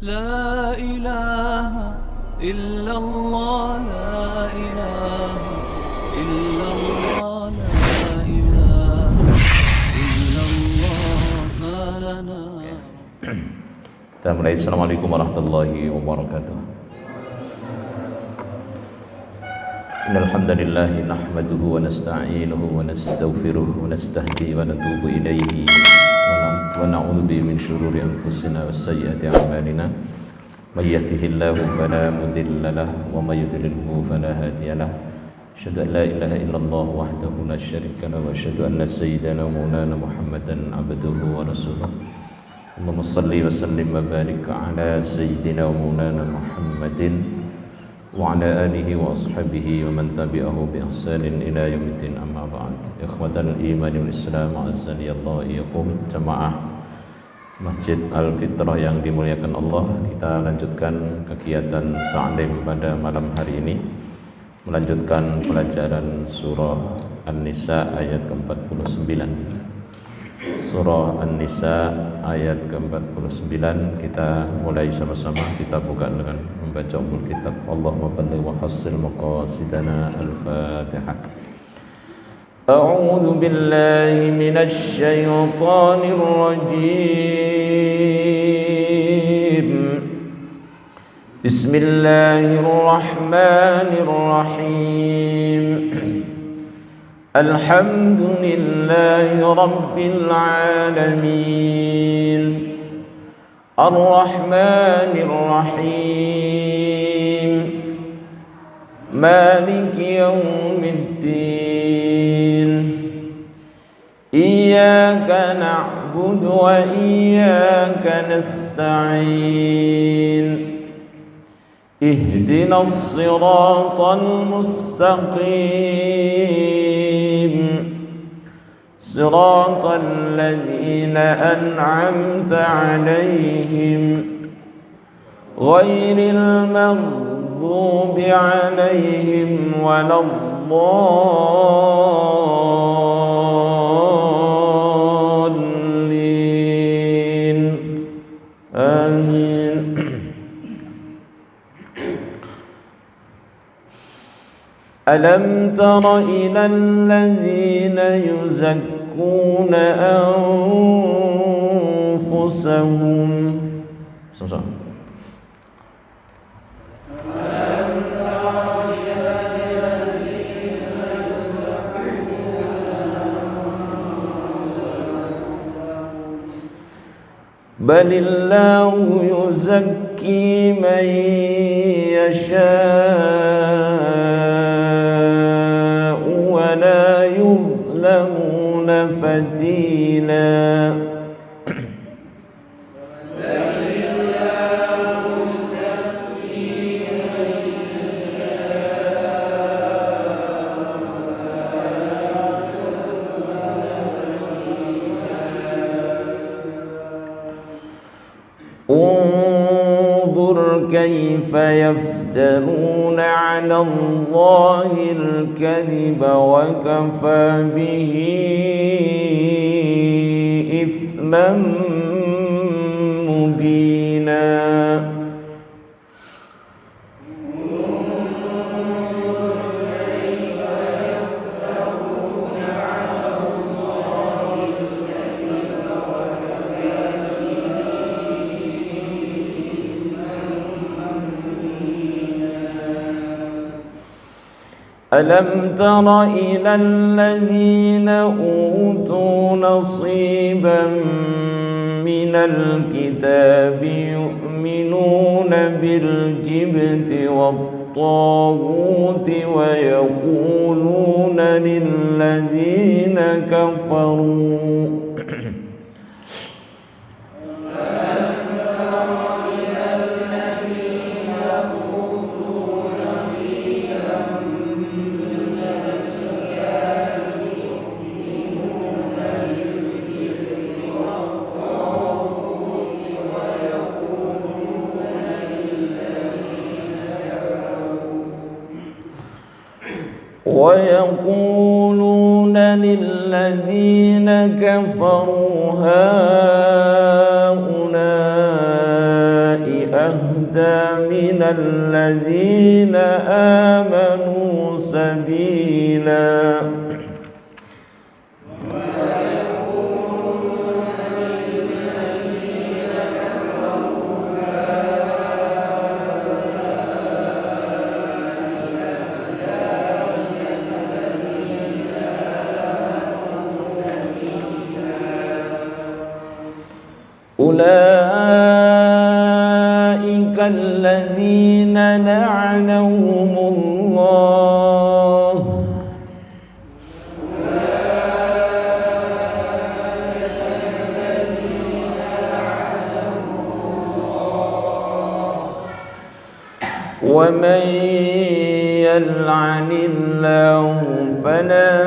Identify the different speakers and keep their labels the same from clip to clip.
Speaker 1: لا إله إلا الله لا إله إلا الله لا إله إلا الله ما لنا.
Speaker 2: Kita mulai. Assalamualaikum warahmatullahi wabarakatuh. Innal hamdalillah nahmaduhu wa nasta'inuhu wa nastaghfiruh wa nastahdihi wa natubu ilaihi wa na'udzu bihi min shururi anfusina wa sayyiati a'malina. May yahdihillahu fala mudilla lahu wa may yudlilhu fala hadiya lahu. Asyhadu an la ilaha illallah wahdahu la syarika lahu wa asyhadu anna sayyidana wa maulana Muhammadan abduhu wa rasuluh. Allahumma salli wa sallim wa barik ala sayyidina wa maulana Muhammadin wa ala alihi wa ashabihi wa man tabi'ahu bi ihsanin ila yaumiddin, amma ba'd. Ikhwatal iman wal islam, azzani Allah iyakum. Jamaah Masjid Al-Fitrah yang dimuliakan Allah, kita lanjutkan kegiatan ta'lim pada malam hari ini, melanjutkan pelajaran surah An-Nisa ayat ke-49. Surah An-Nisa ayat ke-49 kita mulai sama-sama. Kita buka dengan membaca ummul kitab. Allahumma balligh wa hassil maqasidana. Al-Fatihah. A'udzu billahi minasy syaithanir rajim. Bismillahirrahmanirrahim. Alhamdulillahi rabbil alamin. Ar-Rahmanir Rahim. Maliki yaumiddin. Iyyaka na'budu wa iyyaka nasta'in. Ihdinas siratal mustaqim. Siratal ladzina an'amta 'alaihim ghairil maghdubi 'alaihim waladdallin. Amin. Alam tara ilal ladzina yuzakkuna anfusahum. Sama-sama. Balillahu yuzakki man yasha'u wa la yuzlamuna fatila. انظر كيف يفترون على الله الكذب وكفى به إثما مبينا. ألم تر إلى الذين أوتوا نصيبا من الكتاب يؤمنون بالجبت والطاغوت ويقولون للذين كفروا ويقولون للذين كفروا هؤلاء أهدى من الذين آمنوا سبيلا أولئك الذين لعنهم الله ومن يلعن الله فلن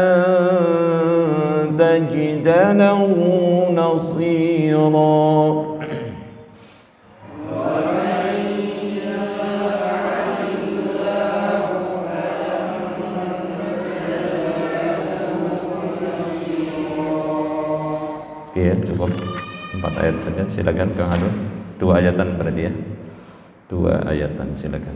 Speaker 2: تجد له نصيرا Oke ya, cukup 4 ayat saja. Silakan Kang Adun. 2 ayatan berarti ya. 2 ayatan silakan.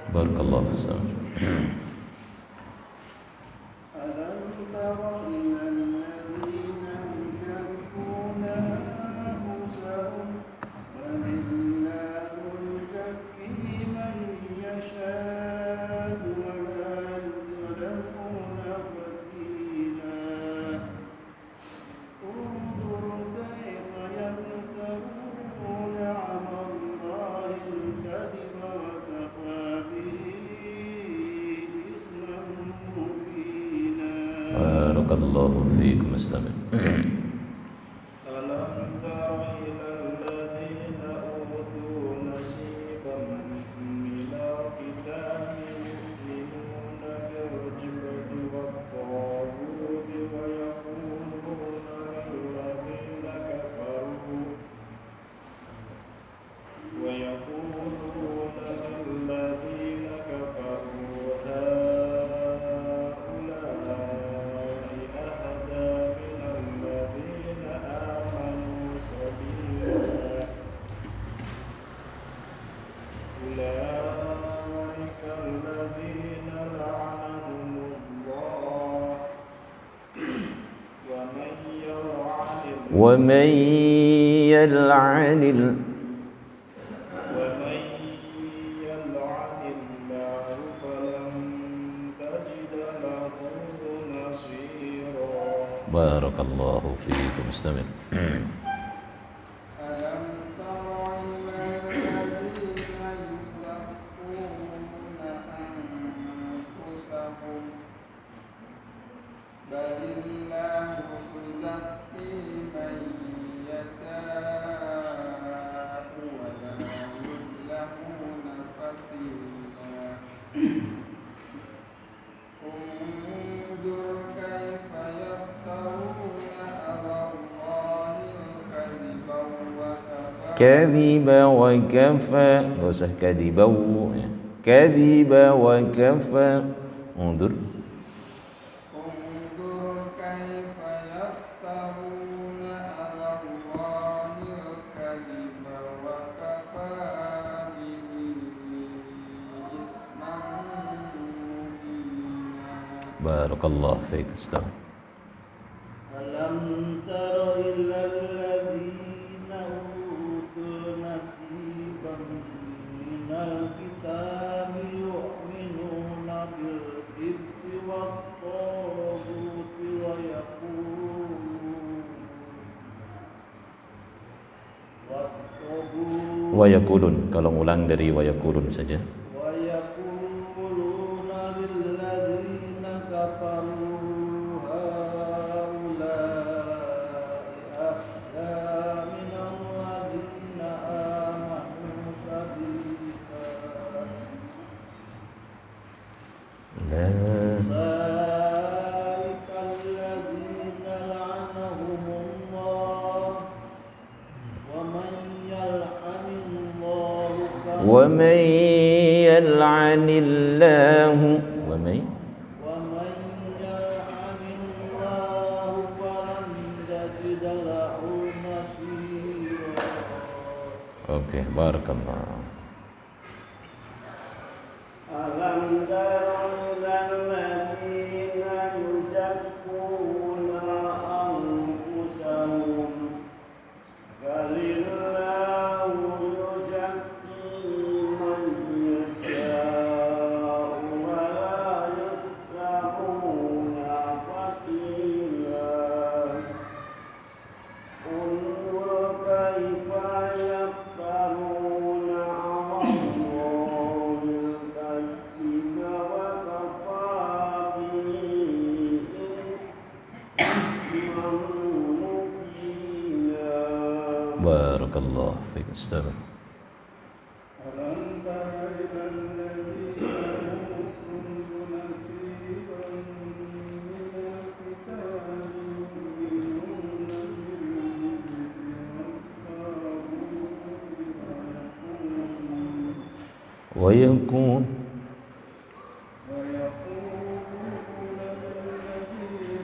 Speaker 2: Barakallahu fiik. Barakallahu fiik. Barakallahu fiikum mustamil. ومن يلعن الله فلن تجد له نصيرا. بارك الله فيكم. استمر.
Speaker 3: انظر كيف يفترون على الله
Speaker 2: Kadhiba wa kafa. Enggak usah kadhibau ya. Kadhiba wa kafa. Undur.
Speaker 3: انظر كيف يفترون على الله الكذب وكفى به إثما مبينا.
Speaker 2: Barakallahu fiik. Ustaz.
Speaker 1: ألم تر إلى الذين أوتوا نصيبا من الكتاب يؤمنون بالجبت والطاغوت
Speaker 2: Wa yaqulun. Kalau ulang dari wa yaqulun saja.
Speaker 1: ويقولون للذين كفروا هؤلاء أهدى من الذين آمنوا سبيلا
Speaker 2: La
Speaker 1: أولئك الذين لعنهم الله ومن يلعن الله
Speaker 2: ومن يلعن الله ومن
Speaker 1: يلعن الله فلن تجد له نصيرا.
Speaker 2: Oke, barakallah.
Speaker 1: ألم تروا إلى الذين يزكون أنفسهم بل الله يزكي من يشاء ولا يظلمون فتيلا. انظر كيف يفترون على الله الكذب وكفى به إثما مبينا.
Speaker 2: Barakallahu fiik. Ustaz.
Speaker 3: ألم تر إلى الذين أوتوا نصيبا من الكتاب يؤمنون بالجبت
Speaker 2: ويكون
Speaker 3: ويقولون للذين كفروا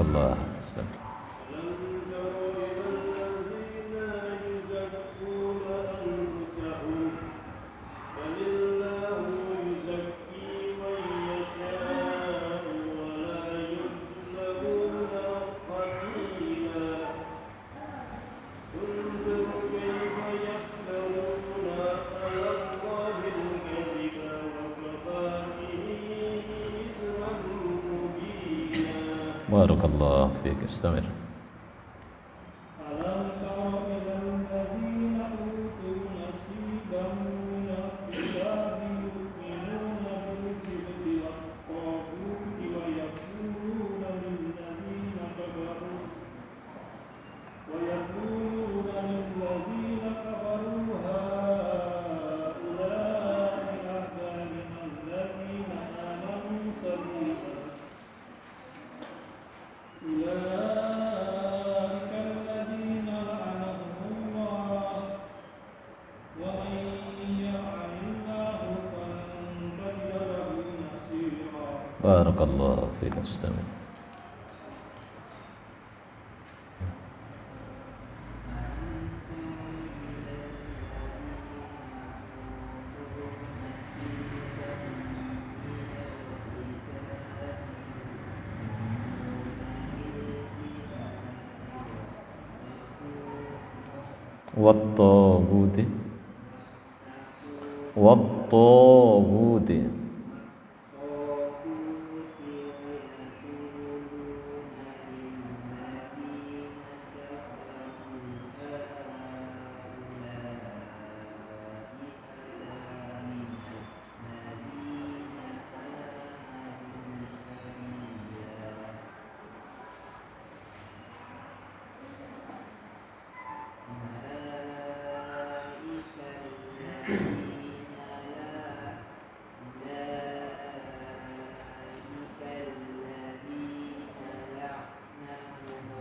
Speaker 2: barakallah. Ustaz. Barakallahu fiik. Istamir.
Speaker 1: ألم تر إلى الذين أوتوا نصيبا من الكتاب يؤمنون بالجبت والطاغوت ويقولون للذين كفروا هؤلاء أهدى من الذين آمنوا سبيلا. أولئك الذين لعنهم الله ومن يلعن الله فلن تجد له نصيرا.
Speaker 2: Barakallahu fiik. Istamir. والطاغوت والطاغوت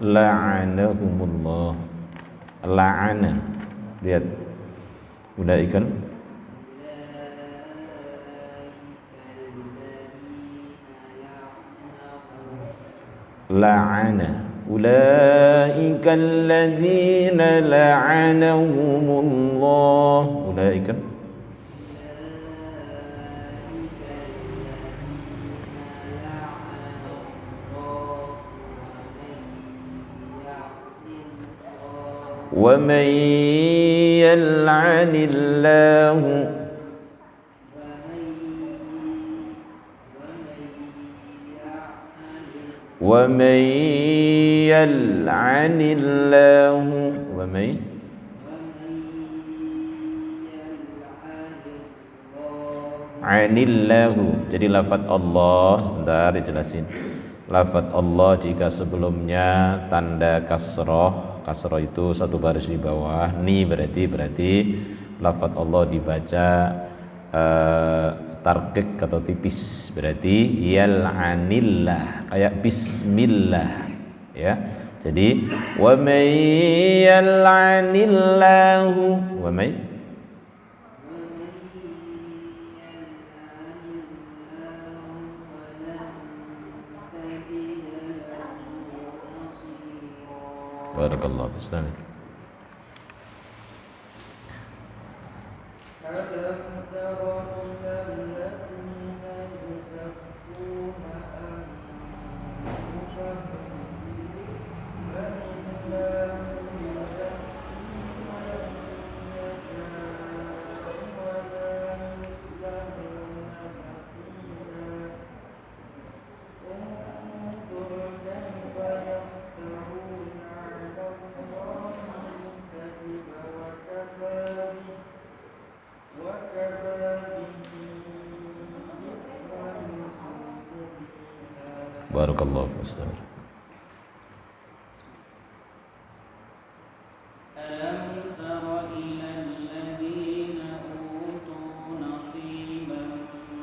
Speaker 2: la'anahumullah. La'ana, lihat, ulaika la'ana, ulaika alladzina la'anahumullah. Ulaika wa man yal'anillahu wa man yal'anillahu wa man anillahu. Jadi lafaz Allah, sebentar dijelasin. Lafaz Allah jika sebelumnya tanda kasroh, kasroh itu satu baris di bawah, ni berarti lafaz Allah dibaca tarqiq atau tipis, berarti yal'anillah, kayak bismillah ya. Jadi wa may yal'anillahu wa may barakallahu fiik. Barakallahu fiik.
Speaker 1: ألم تر إلى الذين أوتوا نصيبا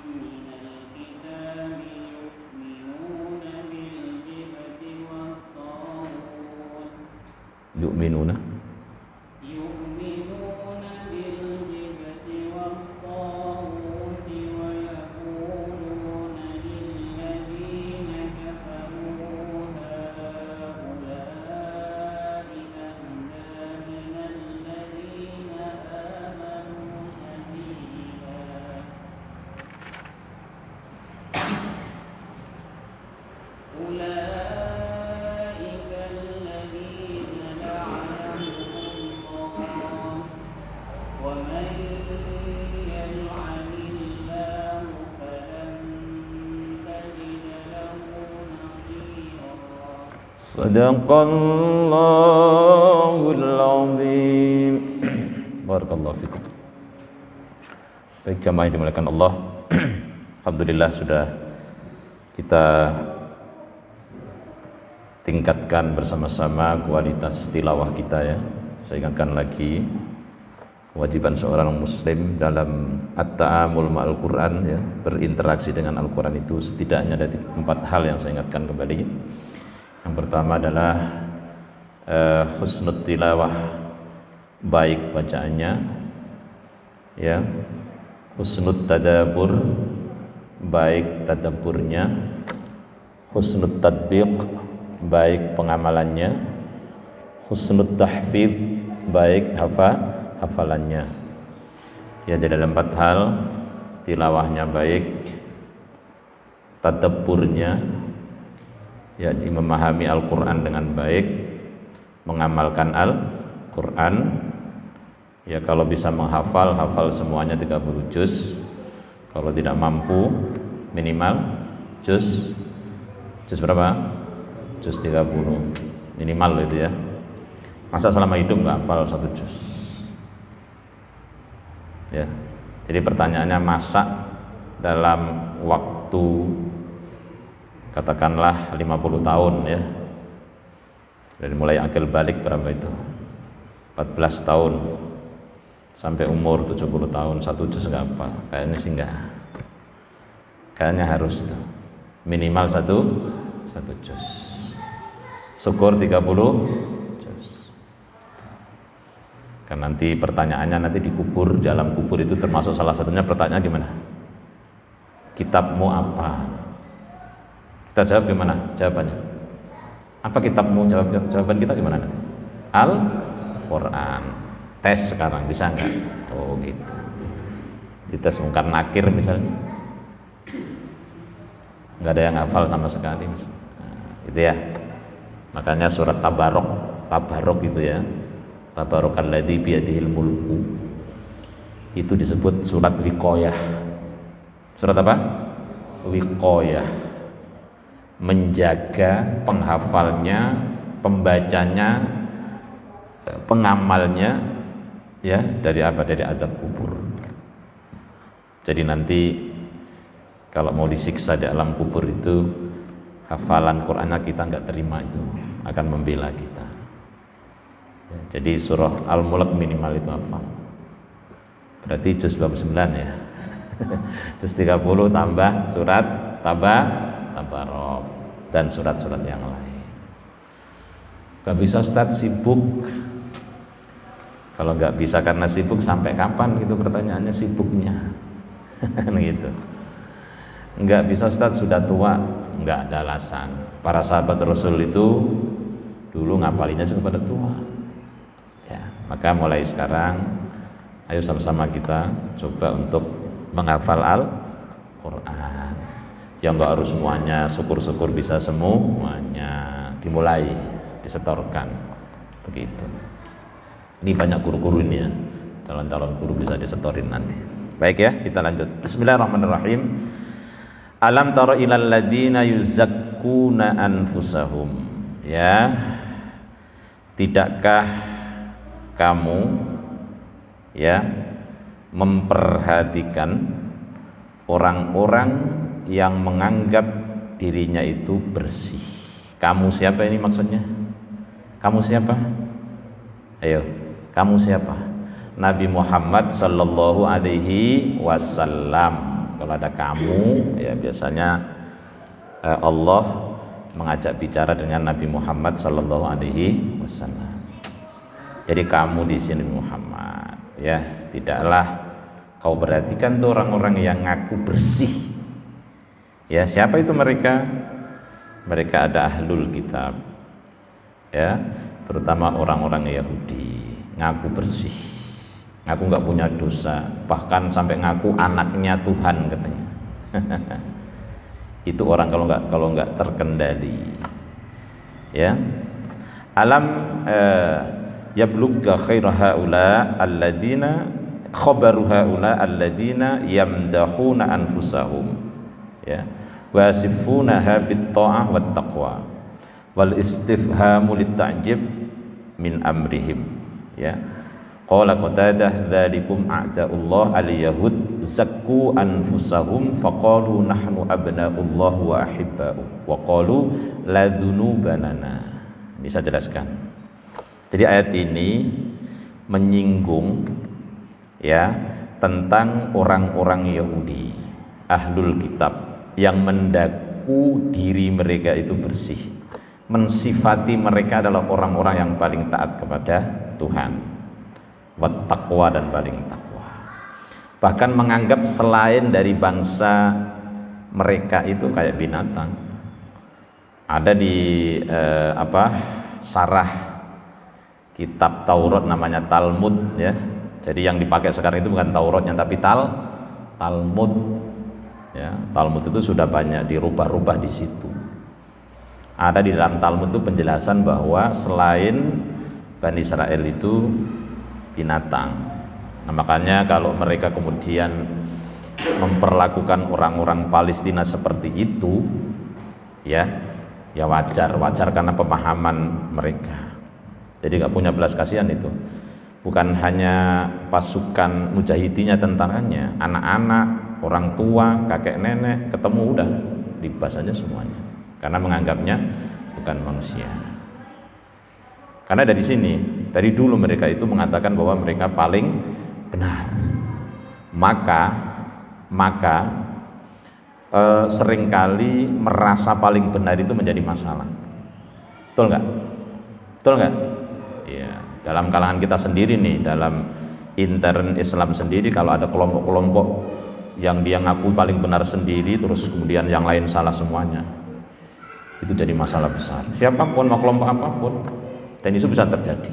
Speaker 1: من الكتاب يؤمنون بالجبت والطاغوت
Speaker 2: Yu'minuna
Speaker 1: ويقولون للذين كفروا هؤلاء أهدى من الذين آمنوا سبيلا أولئك الذين لعنهم الله ومن يلعن الله فلن تجد له نصيرا.
Speaker 2: Sadaqallahul azim. Barakallahu fikum. Baik jamaah yang dimuliakan Allah. Alhamdulillah sudah kita tingkatkan bersama-sama kualitas tilawah kita ya. Saya ingatkan lagi kewajiban seorang muslim dalam at-ta'amul ma'al Quran ya, berinteraksi dengan Al-Quran itu setidaknya ada 4 hal yang saya ingatkan kembali. Yang pertama adalah husnul tilawah, baik bacaannya ya, husnul tadabbur, baik tadabburnya, husnul tadbiq, baik pengamalannya, husnul tahfidz, baik hafalannya. Ya, jadi ada 4 hal: tilawahnya baik, tadabburnya, yakni memahami Al-Quran dengan baik, mengamalkan Al-Quran, ya kalau bisa menghafal, hafal semuanya 30 juz. Kalau tidak mampu, minimal juz berapa? Juz 30 minimal itu ya. Masa selama hidup nggak hafal 1 juz ya. Jadi pertanyaannya, masa dalam waktu katakanlah 50 tahun ya, dari mulai akil balik berapa itu, 14 tahun sampai umur 70 tahun 1 juz nggak hafal, kayaknya sih nggak, kayaknya harus minimal satu juz Syukur 30 juz. Kan nanti pertanyaannya nanti dikubur, dalam kubur itu termasuk salah satunya pertanyaan gimana? Kitabmu apa? Kita jawab gimana? Jawabannya. Apa kitabmu? Jawaban kita gimana nanti? Al-Quran. Tes sekarang bisa nggak? Oh gitu. Dites Munkar Nakir misalnya. Nggak ada yang hafal sama sekali misalnya. Nah, itu ya. Makanya surat Tabarok itu ya. Tabarokalladzi biyadihil mulku. Itu disebut surat wiqayah. Surat apa? Wiqayah. Menjaga penghafalnya, pembacanya, pengamalnya ya dari apa? Dari azab kubur. Jadi nanti kalau mau disiksa di alam kubur itu hafalan Qur'annya kita nggak terima, itu akan membela kita ya, jadi surah Al-Mulk minimal itu hafal, berarti juz 29 ya. Juz 30 tambah surat Tabarok dan surat-surat yang lain. Gak bisa Ustadz, sibuk. Kalau nggak bisa karena sibuk, sampai kapan gitu pertanyaannya sibuknya? Gitu. Nggak bisa Ustadz, sudah tua. Nggak ada alasan. Para sahabat Rasul itu dulu ngapalinya juga pada tua ya. Maka mulai sekarang ayo sama-sama kita coba untuk menghafal Al-Quran. Yang nggak harus semuanya, syukur-syukur bisa semuanya. Dimulai, disetorkan begitu. Ini banyak guru-guru ini ya, calon-calon guru bisa disetorin nanti. Baik ya, kita lanjut. Bismillahirrahmanirrahim. Alam tara ilal ladina yuzakkuna anfusahum. Ya, tidakkah kamu ya memperhatikan orang-orang yang menganggap dirinya itu bersih? Kamu siapa ini maksudnya? Kamu siapa? Ayo, kamu siapa? Nabi Muhammad sallallahu alaihi wasallam. Kalau ada kamu, ya biasanya Allah mengajak bicara dengan Nabi Muhammad sallallahu alaihi wasallam. Jadi kamu di sini Muhammad, ya, tidaklah kau perhatikan tuh orang-orang yang ngaku bersih. Ya, siapa itu mereka? Mereka ada ahlul kitab. Ya, terutama orang-orang Yahudi, ngaku bersih. Ngaku nggak punya dosa, bahkan sampai ngaku anaknya Tuhan katanya. Itu orang kalau nggak terkendali, ya. Alam yablugha khairu haula alladziina khabaru haula alladziina yamdahuna anfusahum, ya, wasifunaha bit ta'ah wat taqwa wal istifhamu lit ta'jib min amrihim, ya. Qala Qatadah dzalikum a'da'ullah al-yahud zakku anfusahum faqalu nahnu abna'ullah wa ahibba'u wa qalu la dzunubanana. Ini saya jelaskan. Jadi ayat ini menyinggung ya tentang orang-orang Yahudi, ahlul kitab yang mendaku diri mereka itu bersih, mensifati mereka adalah orang-orang yang paling taat kepada Tuhan, wat taqwa, dan paling takwa. Bahkan menganggap selain dari bangsa mereka itu kayak binatang. Ada di sarah kitab Taurat namanya Talmud, ya. Jadi yang dipakai sekarang itu bukan Tauratnya tapi Talmud. Ya, Talmud itu sudah banyak dirubah-rubah di situ. Ada di dalam Talmud itu penjelasan bahwa selain Bani Israel itu binatang. Nah, makanya kalau mereka kemudian memperlakukan orang-orang Palestina seperti itu, ya wajar karena pemahaman mereka. Jadi nggak punya belas kasihan itu. Bukan hanya pasukan mujahidinya, tentaranya, anak-anak, orang tua, kakek nenek, ketemu udah dibahas aja semuanya. Karena menganggapnya bukan manusia. Karena dari sini, dari dulu mereka itu mengatakan bahwa mereka paling benar. Maka seringkali merasa paling benar itu menjadi masalah. Betul nggak? Betul nggak? Ya, dalam kalangan kita sendiri nih, dalam intern Islam sendiri, kalau ada kelompok-kelompok yang dia ngaku paling benar sendiri, terus kemudian yang lain salah semuanya, itu jadi masalah besar. Siapapun, mau kelompok apapun, dan itu bisa terjadi.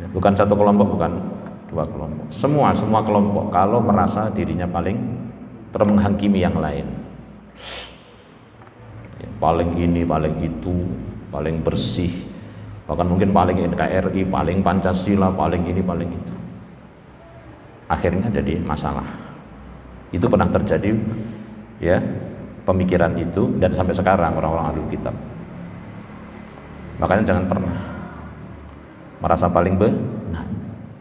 Speaker 2: Ya, bukan satu kelompok, bukan dua kelompok, semua kelompok kalau merasa dirinya paling menghakimi yang lain, ya, paling ini, paling itu, paling bersih, bahkan mungkin paling NKRI, paling Pancasila, paling ini, paling itu, akhirnya jadi masalah. Itu pernah terjadi, ya, pemikiran itu, dan sampai sekarang orang-orang ahlul kitab. Makanya jangan pernah merasa paling benar.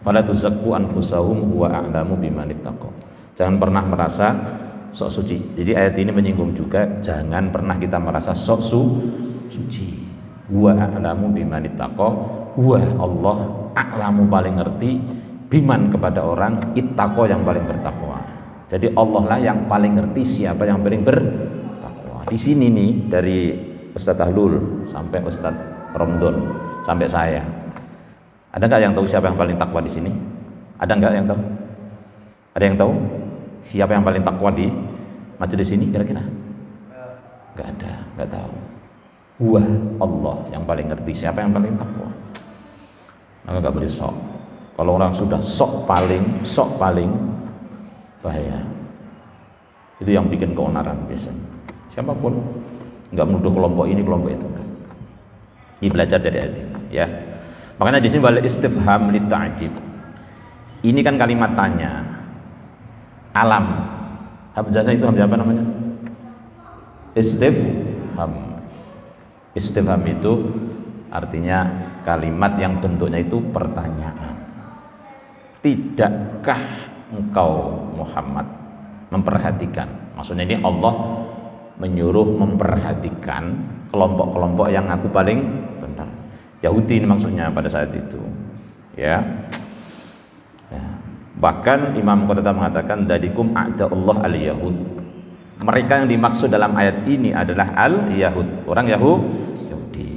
Speaker 2: Fala tuzakku anfusahum huwa a'lamu biman ittaqa. Jangan pernah merasa sok suci. Jadi ayat ini menyinggung juga, jangan pernah kita merasa sok suci. Huwa a'lamu biman ittaqa. Huwa Allah a'lamu paling ngerti biman kepada orang ittaqa yang paling bertakwa. Jadi Allah lah yang paling ngerti siapa yang paling bertakwa. Di sini nih, dari Ustadz Ahlul sampai Ustadz Romdon sampai saya, ada nggak yang tahu siapa yang paling takwa di sini? Ada nggak yang tahu? Ada yang tahu siapa yang paling takwa di majelis ini kira-kira? Nggak ada, nggak tahu. Huwa Allah yang paling ngerti siapa yang paling takwa. Maka nggak boleh sok. Kalau orang sudah sok paling bahaya. Itu yang bikin keonaran biasanya. Siapapun, nggak menuduh kelompok ini kelompok itu, enggak. Ini belajar dari ayat ini, ya. Makanya di sini wal istifham li ta'jib. Ini kan kalimat tanya. Alam. Hamzah itu hamzah apa namanya? Istifham. Istifham itu artinya kalimat yang bentuknya itu pertanyaan. Tidakkah engkau Muhammad memperhatikan? Maksudnya ini Allah menyuruh memperhatikan kelompok-kelompok yang aku paling benar. Yahudi ini maksudnya pada saat itu, ya. Bahkan Imam Qatadah mengatakan dadikum a'da Allah al-Yahud. Mereka yang dimaksud dalam ayat ini adalah al-Yahud, orang Yahudi,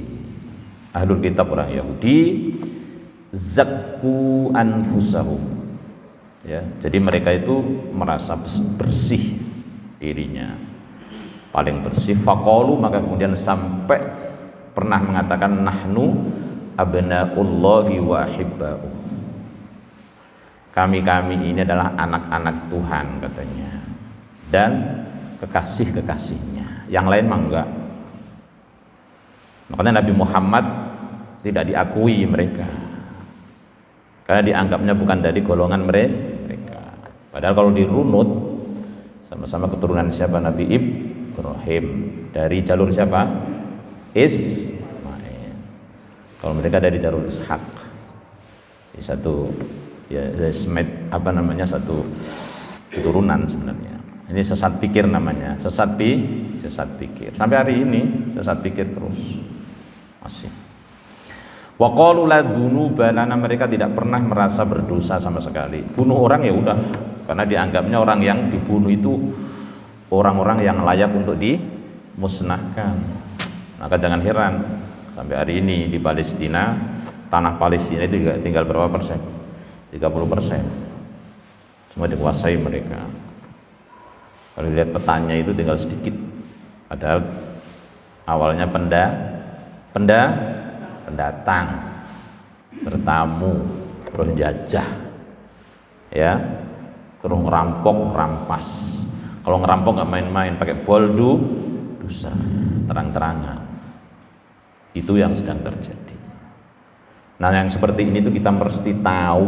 Speaker 2: ahlul kitab, orang Yahudi. Zakku anfusahum, ya. Jadi mereka itu merasa bersih dirinya, paling bersih. Faqalu, maka kemudian sampai pernah mengatakan nahnu abnaullahi wa ahibba'u. Kami ini adalah anak-anak Tuhan katanya, dan kekasih-kekasihnya. Yang lain mah enggak. Makanya Nabi Muhammad tidak diakui mereka, karena dianggapnya bukan dari golongan mereka. Padahal kalau dirunut, sama-sama keturunan siapa? Nabi Ibrahim. Dari jalur siapa? Ismail. Kalau mereka dari jalur Ishak. Di satu, ya, satu keturunan sebenarnya. Ini sesat pikir namanya, sesat pikir. Sampai hari ini sesat pikir terus masih. Wa qalu la dzunuba lana, mereka tidak pernah merasa berdosa sama sekali. Bunuh orang ya udah, karena dianggapnya orang yang dibunuh itu orang-orang yang layak untuk dimusnahkan. Maka jangan heran sampai hari ini di Palestina, tanah Palestina itu juga tinggal berapa persen? 30%. Semua dikuasai mereka. Kalau lihat petanya itu tinggal sedikit. Padahal awalnya pendatang, bertamu, terus jajah, ya, terus ngerampok, rampas. Kalau ngerampok nggak main-main, pakai boldu, dosa, terang-terangan. Itu yang sedang terjadi. Nah, yang seperti ini tuh kita mesti tahu,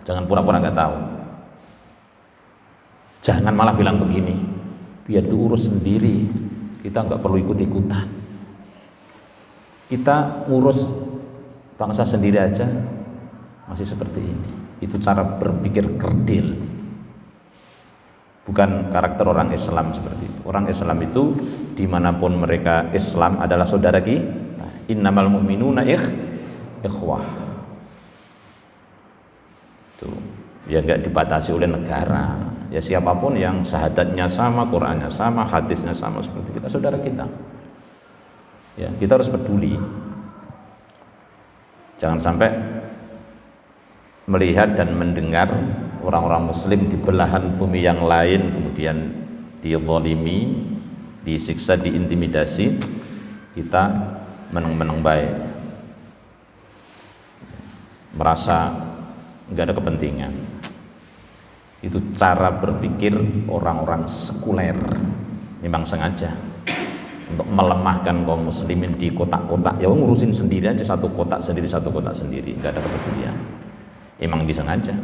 Speaker 2: jangan pura-pura nggak tahu. Jangan malah bilang begini, biar diurus sendiri, kita nggak perlu ikut-ikutan. Kita ngurus bangsa sendiri aja masih seperti ini. Itu cara berpikir kerdil, bukan karakter orang Islam seperti itu. Orang Islam itu dimanapun mereka Islam adalah saudara kita. Innamal mu'minuna ikhwah. Tuh, ya nggak dibatasi oleh negara. Ya siapapun yang syahadatnya sama, Qur'annya sama, hadisnya sama seperti kita, saudara kita. Ya, kita harus peduli. Jangan sampai melihat dan mendengar orang-orang muslim di belahan bumi yang lain kemudian dizalimi, disiksa, diintimidasi, kita meneng-meneng baik, merasa nggak ada kepentingan. Itu cara berpikir orang-orang sekuler, memang sengaja untuk melemahkan kaum muslimin di kotak-kotak. Ya ngurusin sendiri aja, satu kotak sendiri, nggak ada kepedulian. Emang disengaja,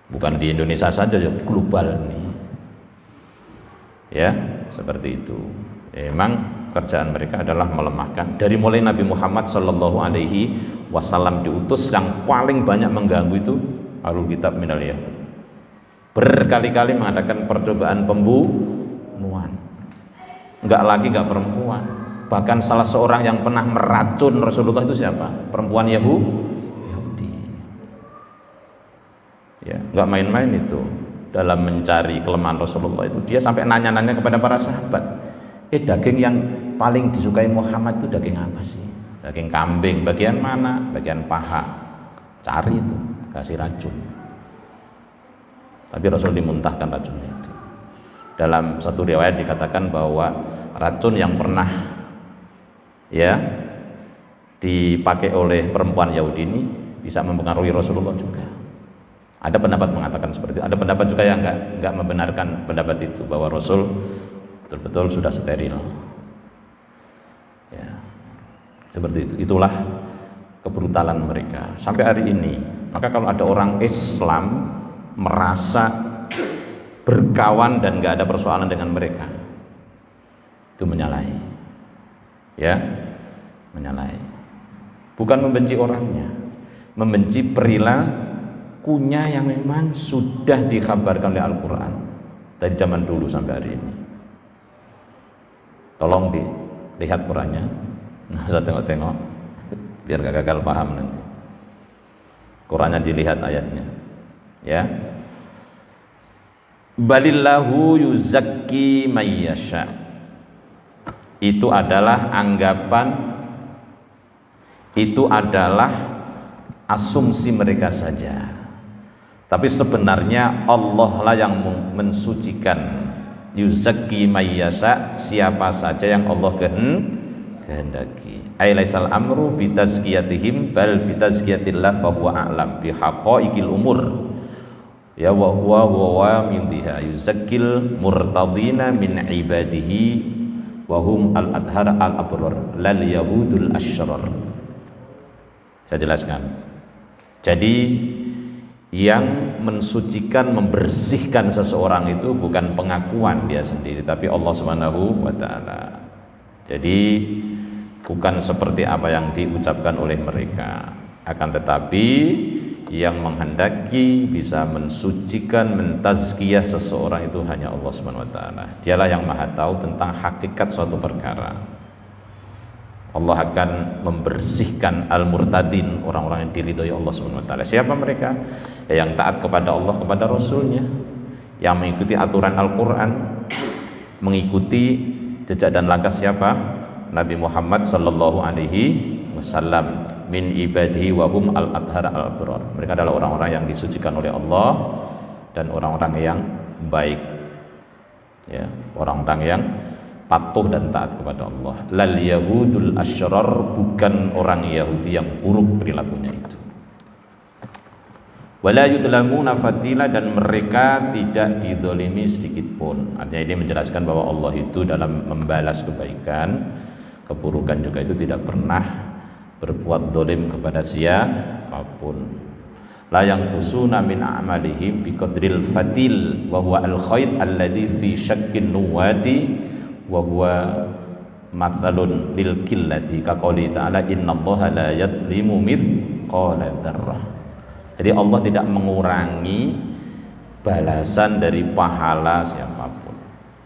Speaker 2: bukan di Indonesia saja, ya global nih, ya seperti itu. Emang kerjaan mereka adalah melemahkan. Dari mulai Nabi Muhammad Sallallahu Alaihi Wasallam diutus, yang paling banyak mengganggu itu Ahlul Kitab minal Yahud. Berkali-kali mengadakan percobaan pembunuhan. Enggak perempuan. Bahkan salah seorang yang pernah meracun Rasulullah itu siapa? Perempuan Yahudi. Ya, enggak main-main itu dalam mencari kelemahan Rasulullah itu. Dia sampai nanya-nanya kepada para sahabat, daging yang paling disukai Muhammad itu daging apa sih? Daging kambing, bagian mana? Bagian paha. Cari itu, kasih racun. Tapi Rasul dimuntahkan racunnya itu. Dalam satu riwayat dikatakan bahwa racun yang pernah ya dipakai oleh perempuan Yahudi ini bisa mempengaruhi Rasulullah juga. Ada pendapat mengatakan seperti itu. Ada pendapat juga yang enggak membenarkan pendapat itu, bahwa Rasul betul-betul sudah steril. Ya, seperti itu. Itulah kebrutalan mereka sampai hari ini. Maka kalau ada orang Islam merasa berkawan dan nggak ada persoalan dengan mereka, itu menyalahi, ya, menyalahi. Bukan membenci orangnya, membenci perilakunya yang memang sudah dikabarkan oleh Al-Quran dari zaman dulu sampai hari ini. Tolong dilihat Qurannya, saya tengok-tengok biar gak gagal paham nanti. Qurannya dilihat ayatnya, ya. Balillahu yuzakki mayyasha. Itu adalah anggapan, itu adalah asumsi mereka saja. Tapi sebenarnya Allah lah yang mensucikan. Yuzakki mayyasha, siapa saja yang Allah kehendaki. Ailaisal amru bitazkiyatihim bal bitazkiyatillah fahuwa a'lam bihaqaiqil umur. Ya wa huwa mintiha yuzakkil murtadina min ibadihi wa hum al-adhar al-abrar lal yahudul asyrar. Saya jelaskan. Jadi yang mensucikan, membersihkan seseorang itu bukan pengakuan dia sendiri, tapi Allah Subhanahu wa taala. Jadi bukan seperti apa yang diucapkan oleh mereka, akan tetapi yang menghendaki bisa mensucikan, mentazkiyah seseorang itu hanya Allah Subhanahu wa taala. Dialah yang Maha tahu tentang hakikat suatu perkara. Allah akan membersihkan al-murtadin, orang-orang yang diridhoi Allah Subhanahu wa taala. Siapa mereka? Ya, yang taat kepada Allah, kepada Rasulnya, yang mengikuti aturan Al-Quran, mengikuti jejak dan langkah siapa? Nabi Muhammad sallallahu alaihi wasallam, min ibadihi wa hum al-adhar al-abrar. Mereka adalah orang-orang yang disucikan oleh Allah dan orang-orang yang baik, ya, orang-orang yang patuh dan taat kepada Allah. Lal yahudul asyrar, bukan orang Yahudi yang buruk perilakunya itu. Wala yudlamuna fatila, dan mereka tidak dizalimi sedikit pun. Artinya ini menjelaskan bahwa Allah itu dalam membalas kebaikan, keburukan juga itu tidak pernah berbuat zalim kepada siapapun. La yanqusuna min a'malihim biqadril fatil wa huwa al-khayt alladhi fi syakkin nuwati wa huwa mathalun lil qillati ka qouli ta'ala innallaha la yadlimu mithqala dzarrah. Jadi Allah tidak mengurangi balasan dari pahala siapapun,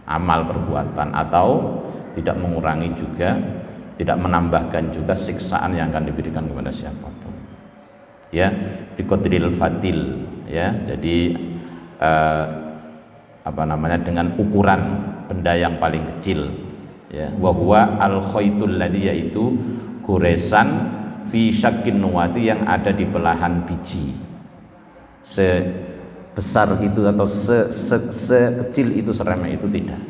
Speaker 2: amal perbuatan, atau tidak mengurangi juga, tidak menambahkan juga siksaan yang akan diberikan kepada siapapun. Ya, biqadril fatil, ya. Jadi dengan ukuran benda yang paling kecil, Ya, wa huwa al khaitul ladzi, yaitu goresan fi syakkin nuwati yang ada di belahan biji. Sebesar itu atau sekecil itu, seremeh itu tidak.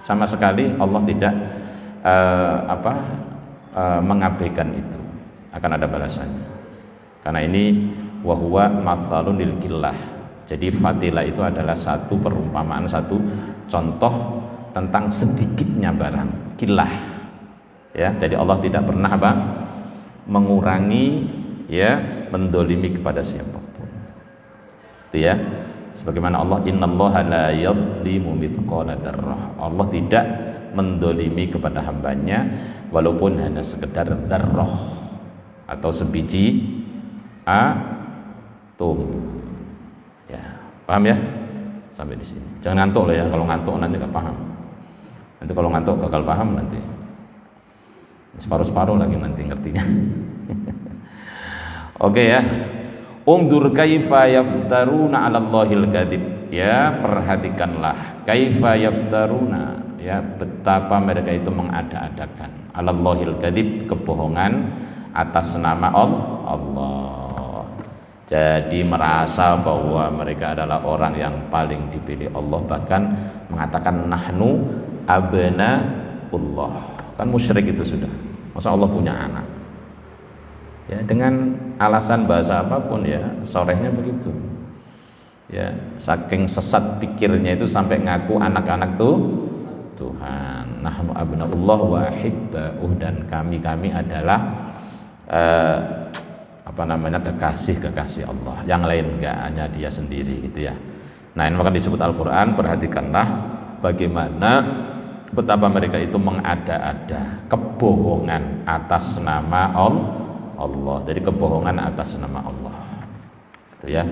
Speaker 2: Sama sekali Allah tidak mengabaikan itu. Akan ada balasannya. Karena ini wa huwa matsalun lil qillah. Jadi fatilah itu adalah satu perumpamaan, satu contoh tentang sedikitnya barang, qillah. Ya, jadi Allah tidak pernah mengurangi, ya, mendolimi kepada siapapun. Itu ya. Sebagaimana Allah, innallaha la yadlimu mithqala dzarrah. Allah tidak mendolimi kepada hambanya walaupun hanya sekedar dzarrah atau sebiji atom. Ya, paham ya? Sampai di sini. Jangan ngantuk loh ya, kalau ngantuk nanti nggak paham. Nanti kalau ngantuk gagal paham nanti. Separuh-separuh lagi nanti ngertinya. Oke ya. Ungdur kaifa yaftaruna 'alallahil kadzib. Ya, perhatikanlah kaifa yaftaruna, ya, betapa mereka itu mengada-adakan 'alallahil kadzib, kebohongan atas nama Allah. Jadi merasa bahwa mereka adalah orang yang paling dipilih Allah, bahkan mengatakan nahnu abnaullah. Kan musyrik itu sudah. Masa Allah punya anak? Ya, dengan alasan bahasa apapun, ya, sorehnya begitu. Ya, saking sesat pikirnya itu sampai ngaku anak-anak tuh Tuhan. Nahnu abnaullah wa ahibba'uh, dan kami adalah kekasih Allah. Yang lain enggak, hanya Dia sendiri gitu ya. Nah, ini maka disebut Al-Qur'an, perhatikanlah bagaimana betapa mereka itu mengada-ada kebohongan atas nama Allah. Jadi kebohongan atas nama Allah. Itu ya.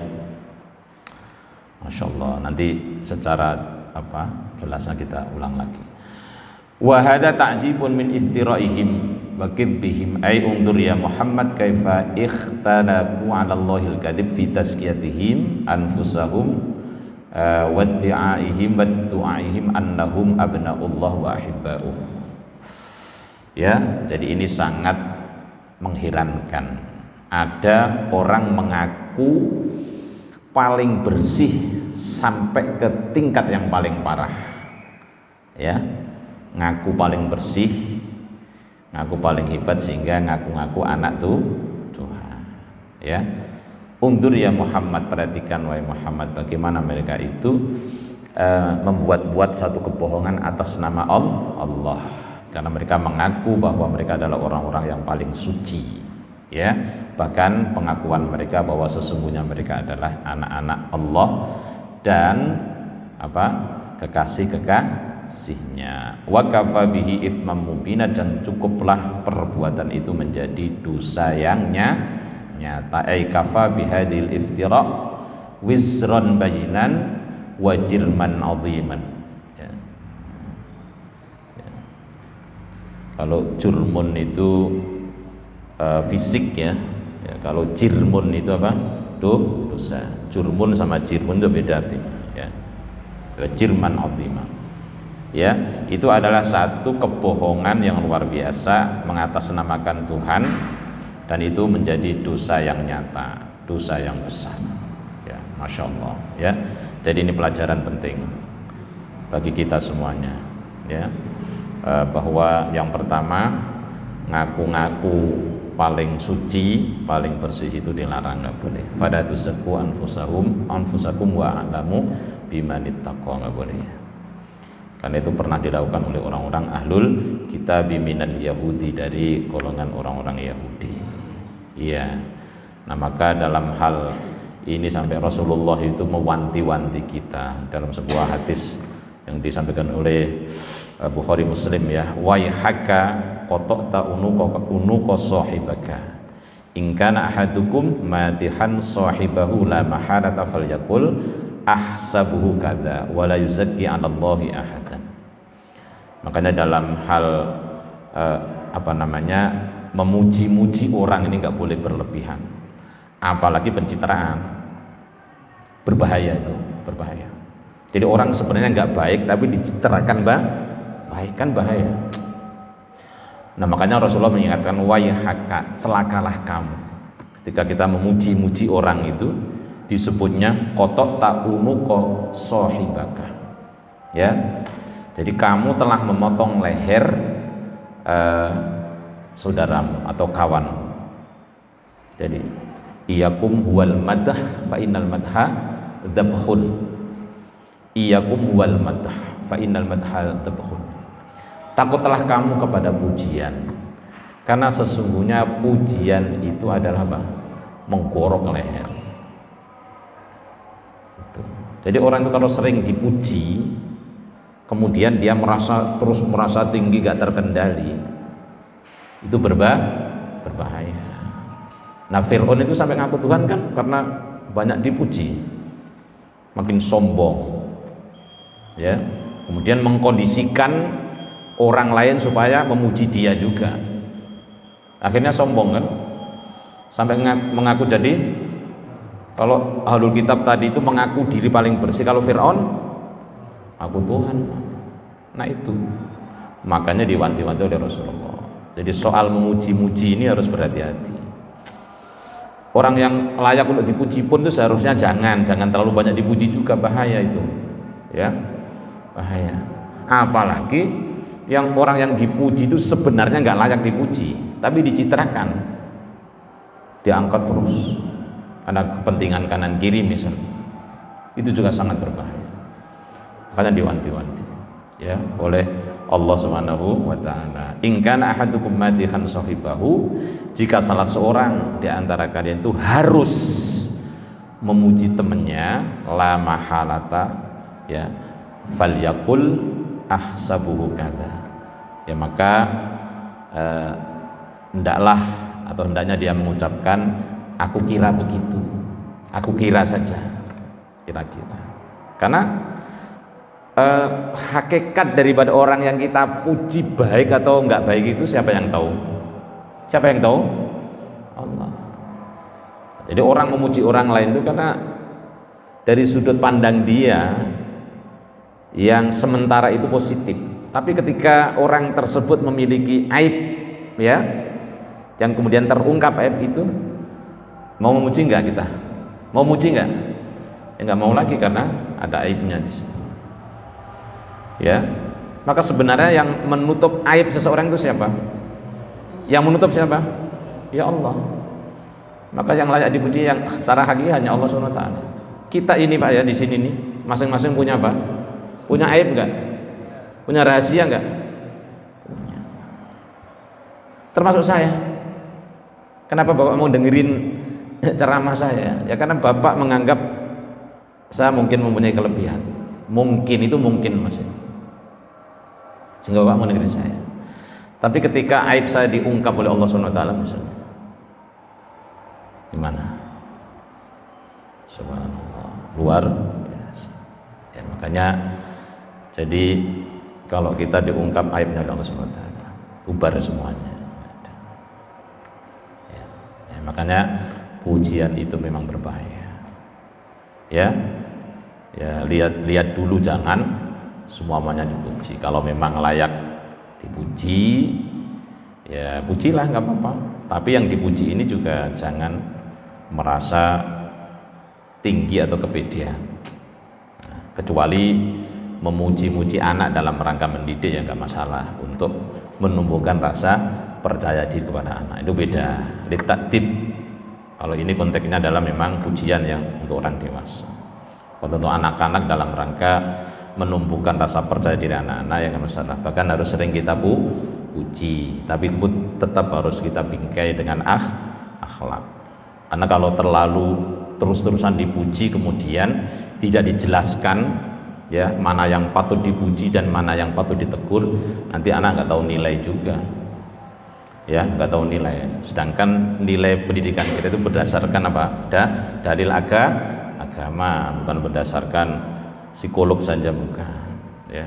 Speaker 2: Masya Allah. Nanti secara jelasnya kita ulang lagi. Wa hadza ta'jibun min iftiraihim wa kadzbihim, ay undur ya Muhammad kaifa ikhtalafu 'ala Allahil kadzib fi tazkiyatihim anfusahum wa iddi'aihim wa du'aihim annahum abnaullah wa ahibba'uh. Ya, jadi ini sangat mengherankan. Ada orang mengaku paling bersih sampai ke tingkat yang paling parah. Ya, ngaku paling bersih, ngaku paling hebat sehingga ngaku-ngaku anak Tuhan. Ya, undur ya Muhammad, perhatikan wahai Muhammad bagaimana mereka itu membuat-buat satu kebohongan atas nama Allah, karena mereka mengaku bahwa mereka adalah orang-orang yang paling suci. Ya, bahkan pengakuan mereka bahwa sesungguhnya mereka adalah anak-anak Allah dan kekasihnya. Wa kafa bihi itsman mubina, dan cukuplah perbuatan itu menjadi dosa yang nyata. Ai kafa bihadil iftira wizran bayinan wa jirman aziman. Ya. Ya. Kalau jurmun itu fisik ya. Ya, kalau jirmun itu apa? Dosa. Jurmun sama jirmun itu beda artinya ya. Jirman aziman. Ya, itu adalah satu kebohongan yang luar biasa mengatasnamakan Tuhan, dan itu menjadi dosa yang nyata, dosa yang besar. Ya, Masya Allah. Ya, jadi ini pelajaran penting bagi kita semuanya. Ya, bahwa yang pertama, ngaku-ngaku paling suci, paling bersih itu dilarang, nggak boleh. Fala tuzakku anfusakum wa a'lamu bimanittaqa, nggak boleh. Karena itu pernah dilakukan oleh orang-orang ahlul kitab minal Yahudi, dari golongan orang-orang Yahudi. Iya. Nah, maka dalam hal ini sampai Rasulullah itu mewanti-wanti kita dalam sebuah hadis yang disampaikan oleh Bukhari Muslim ya, waihaka qata'ta unuqa sahibaka in kana ahadukum madihan sahibahu la mahalata falyaqul ahsabuhu kadza wa la yuzakki 'ala Allahi ahadan. Makanya dalam hal memuji-muji orang ini nggak boleh berlebihan, apalagi pencitraan. Berbahaya itu, berbahaya. Jadi orang sebenarnya nggak baik tapi dicitrakan baik, kan bahaya. Nah makanya Rasulullah mengingatkan, waihaka, celakalah kamu. Ketika kita memuji-muji orang itu disebutnya kotok ta'unuko sohibaka, ya. Jadi kamu telah memotong leher saudaramu atau kawan. Jadi iyakum huwal madah fa innal madha dzabhun. Iyakum huwal madah fa innal madha dzabhun. Takutlah kamu kepada pujian, karena sesungguhnya pujian itu adalah apa? Menggorok leher. Jadi orang itu kalau sering dipuji, kemudian dia terus merasa tinggi, gak terkendali, itu berbahaya. Nah Fir'aun itu sampai ngaku Tuhan kan karena banyak dipuji, makin sombong, ya. Kemudian mengkondisikan orang lain supaya memuji dia juga, akhirnya sombong kan, sampai mengaku jadi, kalau ahlul kitab tadi itu mengaku diri paling bersih, kalau Fir'aun aku Tuhan. Nah itu makanya diwanti-wanti oleh Rasulullah. Jadi soal memuji-muji ini harus berhati-hati. Orang yang layak untuk dipuji pun itu seharusnya jangan terlalu banyak dipuji juga, bahaya itu, ya, bahaya. Apalagi yang orang yang dipuji itu sebenarnya nggak layak dipuji, tapi dicitrakan, diangkat terus karena kepentingan kanan kiri misalnya, itu juga sangat berbahaya. Makanya diwanti-wanti, ya, oleh Allah Subhanahu wa taala. In kana ahadukum madihan sahibahu, jika salah seorang di antara kalian itu harus memuji temannya, la mahalata, ya, falyakul ahsabuhu kada, ya, maka hendaknya dia mengucapkan aku kira begitu, aku kira saja, kira-kira. Karena hakikat daripada orang yang kita puji baik atau enggak baik itu siapa yang tahu? Siapa yang tahu? Allah. Jadi orang memuji orang lain itu karena dari sudut pandang dia yang sementara itu positif, tapi ketika orang tersebut memiliki aib, ya, yang kemudian terungkap aib itu, mau memuji enggak kita? Mau memuji enggak? Ya enggak mau lagi karena ada aibnya di situ. Ya, maka sebenarnya yang menutup aib seseorang itu siapa? Yang menutup siapa? Ya Allah. Maka yang layak dipuji yang secara hakiki hanya Allah SWT. Kita ini Pak ya di sini nih, masing-masing punya apa? Punya aib enggak? Punya rahasia enggak? Punya. Termasuk saya. Kenapa Bapak mau dengerin ceramah saya? Ya karena Bapak menganggap saya mungkin mempunyai kelebihan. Mungkin itu mungkin masih. Sehingga Bapak mau dengerin saya. Tapi ketika aib saya diungkap oleh Allah SWT misalnya, gimana? Subhanallah, luar biasa. Ya, makanya jadi kalau kita diungkap aibnya oleh Allah SWT, bubar semuanya. Ya, makanya pujian itu memang berbahaya. Ya, lihat dulu, jangan semuanya dipuji. Kalau memang layak dipuji, ya pujilah, nggak apa-apa. Tapi yang dipuji ini juga jangan merasa tinggi atau kepedean. Nah, kecuali memuji-muji anak dalam rangka mendidik ya nggak masalah, untuk menumbuhkan rasa percaya diri kepada anak, itu beda. Litatib, kalau ini konteksnya adalah memang pujian yang untuk orang dewasa. Kalau untuk anak-anak dalam rangka menumbuhkan rasa percaya diri anak-anak yang nggak masalah. Bahkan harus sering kita puji, tapi itu tetap harus kita bingkai dengan akhlak. Karena kalau terlalu terus-terusan dipuji kemudian tidak dijelaskan, ya, mana yang patut dipuji dan mana yang patut ditegur, nanti anak nggak tahu nilai juga, ya, nggak tahu nilai. Sedangkan nilai pendidikan kita itu berdasarkan apa? Dalil agama, bukan berdasarkan psikolog saja, bukan, ya.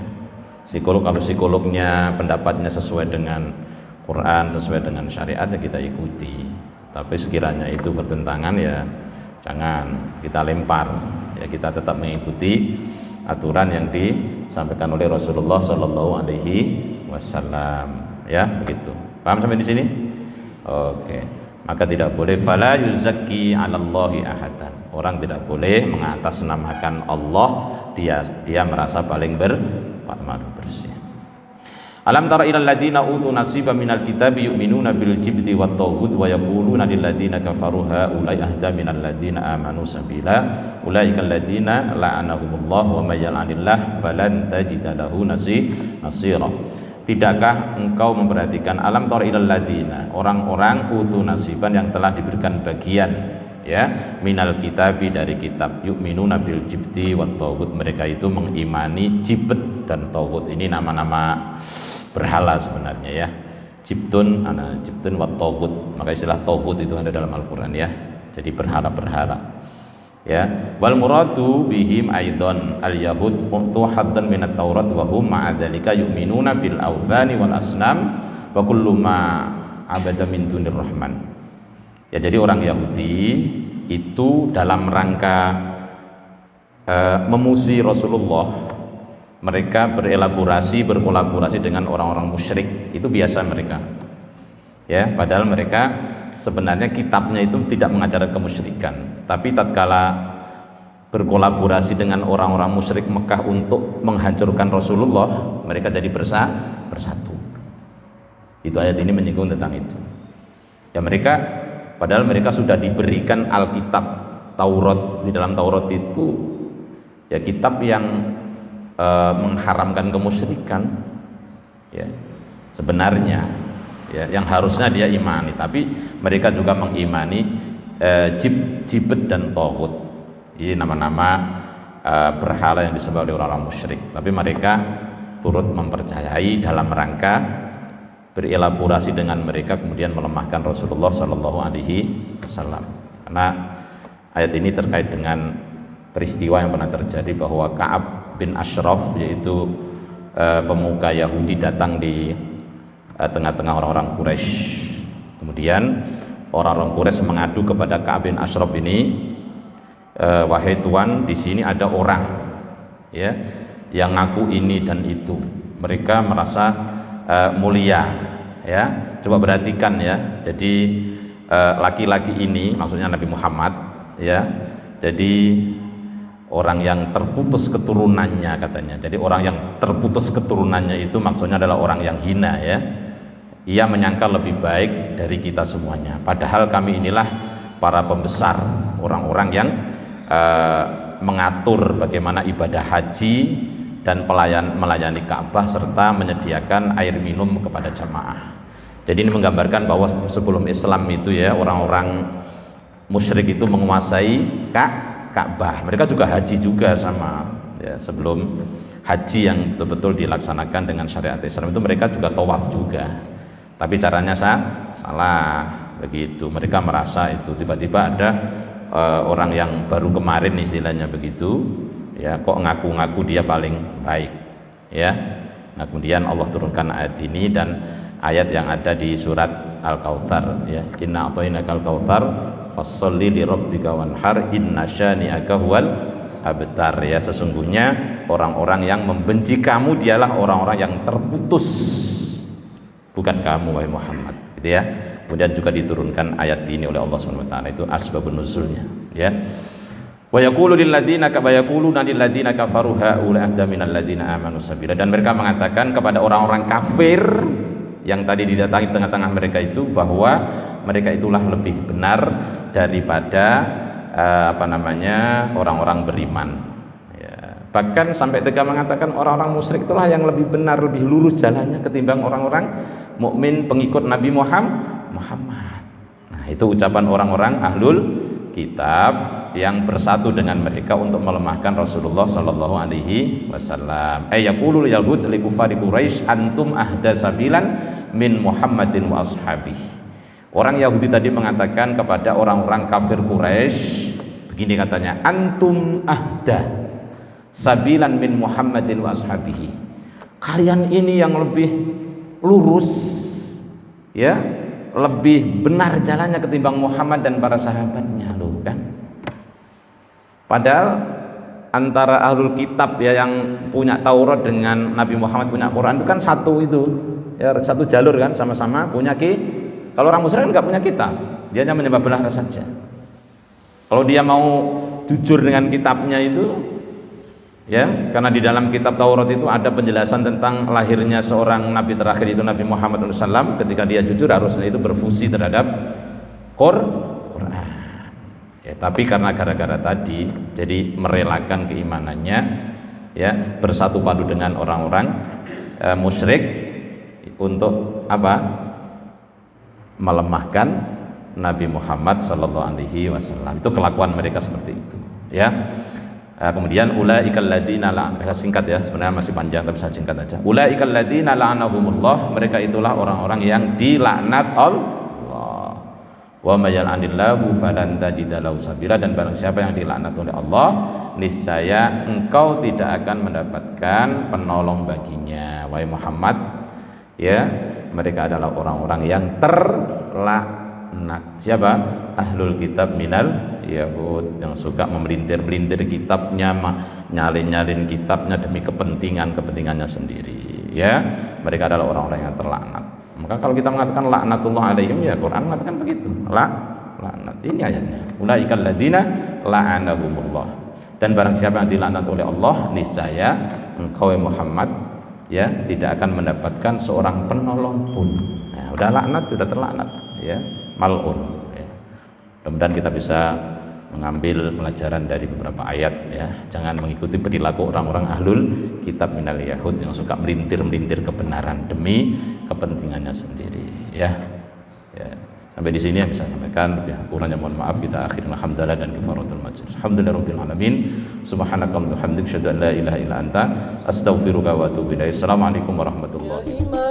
Speaker 2: Psikolog, kalau psikolognya pendapatnya sesuai dengan Quran, sesuai dengan syariat, ya kita ikuti. Tapi sekiranya itu bertentangan, ya jangan kita lempar, ya kita tetap mengikuti aturan yang disampaikan oleh Rasulullah Shallallahu Alaihi Wasallam, ya begitu. Paham? Paham sampai di sini? Oke. Maka tidak boleh fala yuzakki 'alallahi ahadan. Orang tidak boleh mengatasnamakan Allah, dia merasa paling bersih. Alam tara ilal ladina utu nasiba minal kitabi yu'minuna bil jibti wat taghut wa yaquluna lil ladina kafaru haula'i ahda minal ladina amanu sabila ulaikal ladina la'anahumullah wa may yal'anillah falan tajida lahu nasira. Tidakkah engkau memperhatikan alam tara ilal ladina, orang-orang utu nasiban yang telah diberikan bagian ya minal kitabi dari kitab, yu'minuna bil jibti wat taghut, mereka itu mengimani jibt dan taghut. Ini nama-nama berhala sebenarnya ya. Jibtun wat taghut, maka istilah taghut itu ada dalam Al-Qur'an ya. Jadi berhala-berhala. Ya, wal muradu bihim aidan al-yahud haddan min at-taurat wa hum ma'a dzalika yu'minuna bil authani wal asnam wa kullu ma abada min dunir rahman. Ya, jadi orang Yahudi itu dalam rangka memuji Rasulullah, mereka berkolaborasi dengan orang-orang musyrik. Itu biasa mereka. Ya, padahal mereka sebenarnya kitabnya itu tidak mengajarkan kemusyrikan, tapi tatkala berkolaborasi dengan orang-orang musyrik Mekah untuk menghancurkan Rasulullah, mereka jadi bersatu. Itu ayat ini menyinggung tentang itu. Ya, padahal mereka sudah diberikan Alkitab Taurat. Di dalam Taurat itu ya kitab yang mengharamkan kemusyrikan ya sebenarnya ya, yang harusnya dia imani, tapi mereka juga mengimani jibt dan taghut. Ini nama-nama berhala yang disembah oleh orang-orang musyrik, tapi mereka turut mempercayai dalam rangka berelaborasi dengan mereka, kemudian melemahkan Rasulullah Sallallahu Alaihi Wasallam. Karena ayat ini terkait dengan peristiwa yang pernah terjadi bahwa Ka'ab bin Ashraf, yaitu pemuka Yahudi, datang di tengah-tengah orang-orang Quraisy. Kemudian orang-orang Quraisy mengadu kepada Ka'ab bin Ashraf ini, wahai tuan, di sini ada orang ya yang ngaku ini dan itu. Mereka merasa mulia ya. Coba perhatikan ya. Jadi laki-laki ini maksudnya Nabi Muhammad ya. Jadi orang yang terputus keturunannya katanya. Jadi orang yang terputus keturunannya itu maksudnya adalah orang yang hina ya. Ia menyangka lebih baik dari kita semuanya. Padahal kami inilah para pembesar, orang-orang yang mengatur bagaimana ibadah haji dan melayani Ka'bah serta menyediakan air minum kepada jamaah. Jadi ini menggambarkan bahwa sebelum Islam itu ya, orang-orang musyrik itu menguasai Ka'bah. Mereka juga haji juga sama ya, sebelum haji yang betul-betul dilaksanakan dengan syariat Islam itu mereka juga tawaf juga. Tapi caranya salah begitu. Mereka merasa itu tiba-tiba ada orang yang baru kemarin istilahnya begitu ya, kok ngaku-ngaku dia paling baik ya. Nah, kemudian Allah turunkan ayat ini dan ayat yang ada di surat Al-Kautsar ya, inna a'tainakal kautsar fasholli li rabbika wanhar inna syani'aka huwal abtar ya. Sesungguhnya orang-orang yang membenci kamu dialah orang-orang yang terputus, bukan kamu wahai Muhammad gitu ya. Kemudian juga diturunkan ayat ini oleh Allah Subhanahu wa taala, itu asbabun nuzulnya ya. Wa yaqulu lil ladzina kabayaquluna lil ladzina kafaru haula ahda minal ladzina amanu sabila, dan mereka mengatakan kepada orang-orang kafir yang tadi didatangi tengah-tengah mereka itu bahwa mereka itulah lebih benar daripada orang-orang beriman ya. Bahkan sampai mereka mengatakan orang-orang musyrik itulah yang lebih benar, lebih lurus jalannya ketimbang orang-orang mukmin pengikut Nabi Muhammad. Nah, itu ucapan orang-orang ahlul kitab yang bersatu dengan mereka untuk melemahkan Rasulullah Sallallahu Alaihi Wasallam. Yaqulul yahud li kufari Quraisy antum ahda sabilan min Muhammadin wa ashabihi. Orang Yahudi tadi mengatakan kepada orang-orang kafir Quraisy begini katanya, antum ahda sabilan min Muhammadin wa ashabihi. Kalian ini yang lebih lurus ya, lebih benar jalannya ketimbang Muhammad dan para sahabatnya loh kan. Padahal antara ahlul kitab ya yang punya Taurat dengan Nabi Muhammad punya Quran itu kan satu itu ya satu jalur kan, sama-sama punya kalau orang musyrik kan nggak punya kitab, dia hanya menyembah berhala saja. Kalau dia mau jujur dengan kitabnya itu, ya, karena di dalam kitab Taurat itu ada penjelasan tentang lahirnya seorang nabi terakhir itu Nabi Muhammad SAW. Ketika dia jujur harusnya itu berfusi terhadap Quran. Ya, tapi karena gara-gara tadi, jadi merelakan keimanannya, ya, bersatu padu dengan orang-orang musyrik untuk apa? Melemahkan Nabi Muhammad Sallallahu Alaihi Wasallam. Itu kelakuan mereka seperti itu, ya. Kemudian ulaikal ladzina saya singkat ya, sebenarnya masih panjang tapi saya singkat aja. Ulaikal ladzina la'anahumullah, mereka itulah orang-orang yang dilaknat Allah. Wa may yal'anillahu falan tajida lahu sabila, dan barang siapa yang dilaknat oleh Allah, niscaya engkau tidak akan mendapatkan penolong baginya. Wahai Muhammad, ya, mereka adalah orang-orang yang terlaknat. Siapa? Ahlul kitab minal Yahud, yang suka memelintir-melintir kitabnya, nyalin-nyalin kitabnya demi kepentingannya sendiri, ya. Mereka adalah orang-orang yang terlaknat. Maka kalau kita mengatakan laknatullah alaihim, ya Quran mengatakan begitu, laknat. Ini ayatnya, ulaikal ladzina la'anahumullah, dan barang siapa yang dilaknat oleh Allah, niscaya engkau Muhammad, ya, tidak akan mendapatkan seorang penolong pun. Nah, udah laknat, udah terlaknat, ya, mal'un, ya. Mudah-mudahan kita bisa mengambil pelajaran dari beberapa ayat, ya. Jangan mengikuti perilaku orang-orang ahlul kitab minal Yahud yang suka melintir-melintir kebenaran demi kepentingannya sendiri, ya. Sampai di sini yang bisa saya sampaikan, lebih kurangnya mohon maaf. Kita akhirnya hamdalah dan kifaratul majlis. Alhamdulillahirabbil alamin. Subhanakallahumma wa bihamdika asyhadu an la ilaha illa anta astaghfiruka wa atubu ilaik. Assalamualaikum warahmatullahi wabarakatuh.